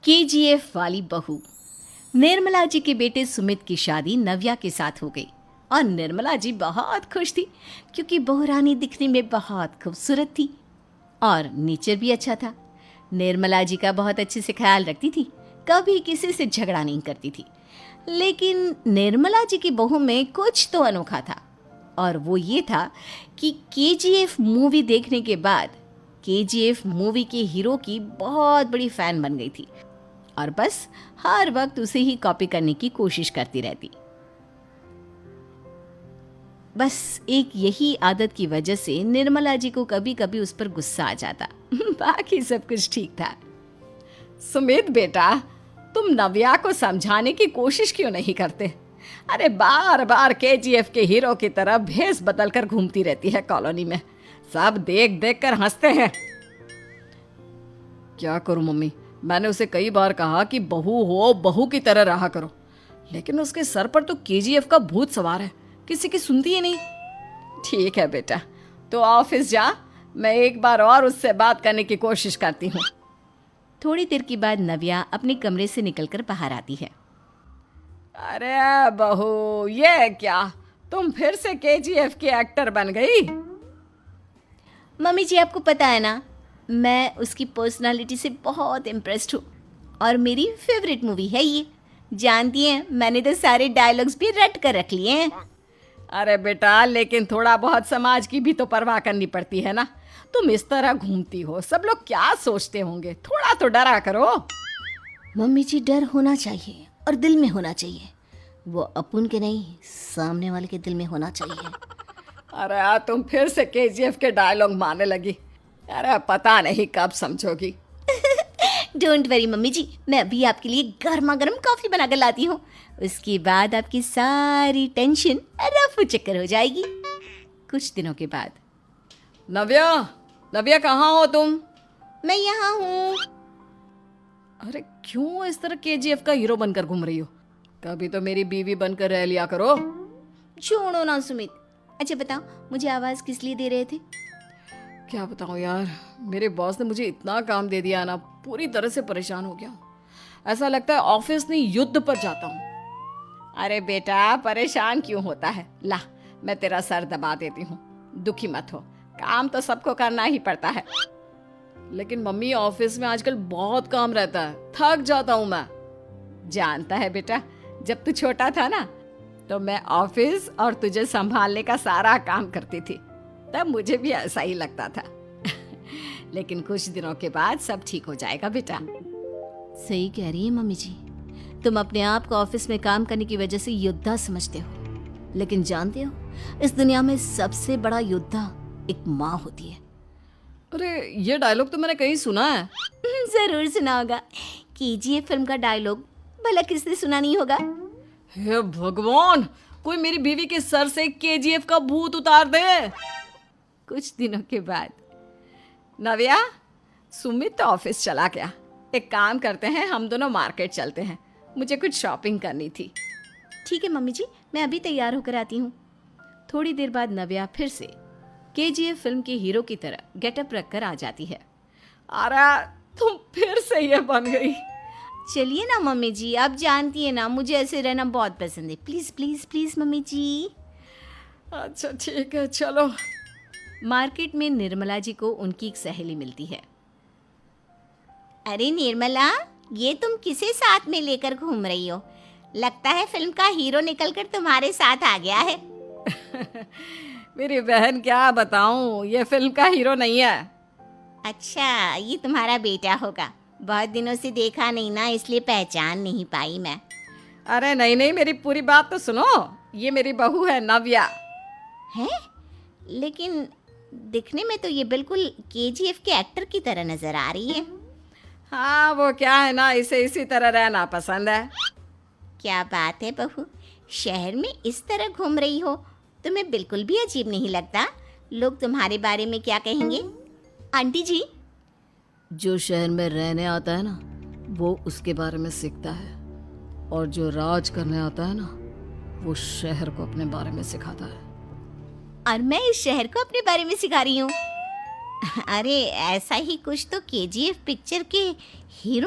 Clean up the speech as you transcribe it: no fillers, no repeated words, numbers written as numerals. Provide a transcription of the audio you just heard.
KGF वाली बहू। निर्मला जी के बेटे सुमित की शादी नव्या के साथ हो गई और निर्मला जी बहुत खुश थी क्योंकि बहू रानी दिखने में बहुत खूबसूरत थी और नेचर भी अच्छा था। निर्मला जी का बहुत अच्छे से ख्याल रखती थी, कभी किसी से झगड़ा नहीं करती थी। लेकिन निर्मला जी की बहू में कुछ तो अनोखा था और वो ये था कि केजीएफ मूवी देखने के बाद केजीएफ मूवी के हीरो की बहुत बड़ी फ़ैन बन गई थी और बस हर वक्त उसे ही कॉपी करने की कोशिश करती रहती। बस एक यही आदत की वजह से निर्मला जी को कभी कभी उस पर गुस्सा आ जाता। बाकी सब कुछ ठीक था। सुमित बेटा, तुम नव्या को समझाने की कोशिश क्यों नहीं करते? अरे बार बार केजीएफ के हीरो की तरह भेस बदल कर घूमती रहती है कॉलोनी में। सब देख देख कर हंसते हैं। क्या करूं मम्मी, मैंने उसे कई बार कहा कि बहू हो, बहू की तरह रहा करो, लेकिन उसके सर पर तो केजीएफ का भूत सवार है, किसी की सुनती ही नहीं। ठीक है बेटा, तो ऑफिस जा, मैं एक बार और उससे बात करने की कोशिश करती हूँ। थोड़ी देर के बाद नव्या अपने कमरे से निकलकर बाहर आती है। अरे बहू, ये क्या, तुम फिर से केजीएफ की एक्टर बन गई? मम्मी जी, आपको पता है ना, मैं उसकी पर्सनालिटी से बहुत इम्प्रेस्ड हूँ और मेरी फेवरेट मूवी है ये। जानती हैं, मैंने तो सारे डायलॉग्स भी रट कर रख लिए हैं। अरे बेटा, लेकिन थोड़ा बहुत समाज की भी तो परवाह करनी पड़ती है ना। तुम इस तरह घूमती हो, सब लोग क्या सोचते होंगे, थोड़ा तो डरा करो। मम्मी जी, डर होना चाहिए और दिल में होना चाहिए। वो अपुन के नहीं, सामने वाले के दिल में होना चाहिए। अरे तुम फिर से केजीएफ के डायलॉग मारने लगी। अरे पता नहीं कब समझोगी। डोंट वरी मम्मी जी, मैं अभी आपके लिए गर्मा गर्म कॉफी बना कर लाती हूँ। उसके बाद आपकी सारी टेंशन रफू चक्कर हो जाएगी। कुछ दिनों के बाद। नव्या, नव्या कहाँ हो तुम? मैं यहाँ हूँ। अरे क्यों इस तरह केजीएफ का हीरो बनकर घूम रही हो? कभी तो मेरी बीवी बनकर रह लिया करो। छोड़ो ना सुमित। अच्छा बताओ, मुझे आवाज किस लिए दे रहे थे? क्या बताऊँ यार, मेरे बॉस ने मुझे इतना काम दे दिया ना, पूरी तरह से परेशान हो गया हूँ। ऐसा लगता है ऑफिस नहीं, युद्ध पर जाता हूँ। अरे बेटा, परेशान क्यों होता है? ला, मैं तेरा सर दबा देती हूँ, दुखी मत हो। काम तो सबको करना ही पड़ता है। लेकिन मम्मी, ऑफिस में आजकल बहुत काम रहता है, थक जाता हूँ मैं। जानता है बेटा, जब तू छोटा था ना, तो मैं ऑफिस और तुझे संभालने का सारा काम करती थी, तब मुझे भी ऐसा ही लगता था। लेकिन कुछ दिनों के बाद सब ठीक हो जाएगा बेटा। सही कह रही है मम्मी जी, तुम अपने आप को ऑफिस में काम करने की वजह से योद्धा समझते हो, लेकिन जानते हो, इस दुनिया में सबसे बड़ा योद्धा एक माँ होती है। अरे ये डायलॉग तो मैंने कहीं सुना है। जरूर सुना होगा। केजीएफ फिल्म का डायलॉग भला किसने सुना नहीं होगा? हे भगवान, कोई मेरी बीवी के सर से केजीएफ का भूत उतार दे। कुछ दिनों के बाद। नव्या, सुमित तो ऑफिस चला गया। एक काम करते हैं, हम दोनों मार्केट चलते हैं, मुझे कुछ शॉपिंग करनी थी। ठीक है मम्मी जी, मैं अभी तैयार होकर आती हूँ। थोड़ी देर बाद नव्या फिर से केजीएफ फिल्म के हीरो की तरह गेटअप रखकर आ जाती है। अरे तुम फिर से ये बन गई। चलिए ना मम्मी जी, आप जानती है ना, मुझे ऐसे रहना बहुत पसंद है। प्लीज प्लीज प्लीज मम्मी जी। अच्छा ठीक है, चलो। मार्केट में निर्मला जी को उनकी एक सहेली मिलती है। अरे निर्मला, ये तुम किसे साथ में लेकर घूम रही हो? लगता है फिल्म का हीरो निकलकर तुम्हारे साथ आ गया है। मेरी बहन, क्या बताऊं, ये फिल्म का हीरो नहीं है। अच्छा, ये तुम्हारा बेटा होगा। बहुत दिनों से देखा नहीं ना, इसलिए पहचान नहीं पाई मैं। अरे नहीं नहीं, मेरी पूरी बात तो सुनो। ये मेरी बहू है नव्या। है? लेकिन दिखने में तो ये बिल्कुल केजीएफ के एक्टर की तरह नजर आ रही है। हाँ, वो क्या है ना, इसे इसी तरह रहना पसंद है। क्या बात है बहू, शहर में इस तरह घूम रही हो, तुम्हें बिल्कुल भी अजीब नहीं लगता? लोग तुम्हारे बारे में क्या कहेंगे? आंटी जी, जो शहर में रहने आता है ना, वो उसके बारे में सीखता है, और जो राज करने आता है ना, वो शहर को अपने बारे में सिखाता है। और मैं इस शहर को अपने बारे में सिखा रही हूँ। अरे ऐसा ही कुछ तो केजीएफ पिक्चर के हीरो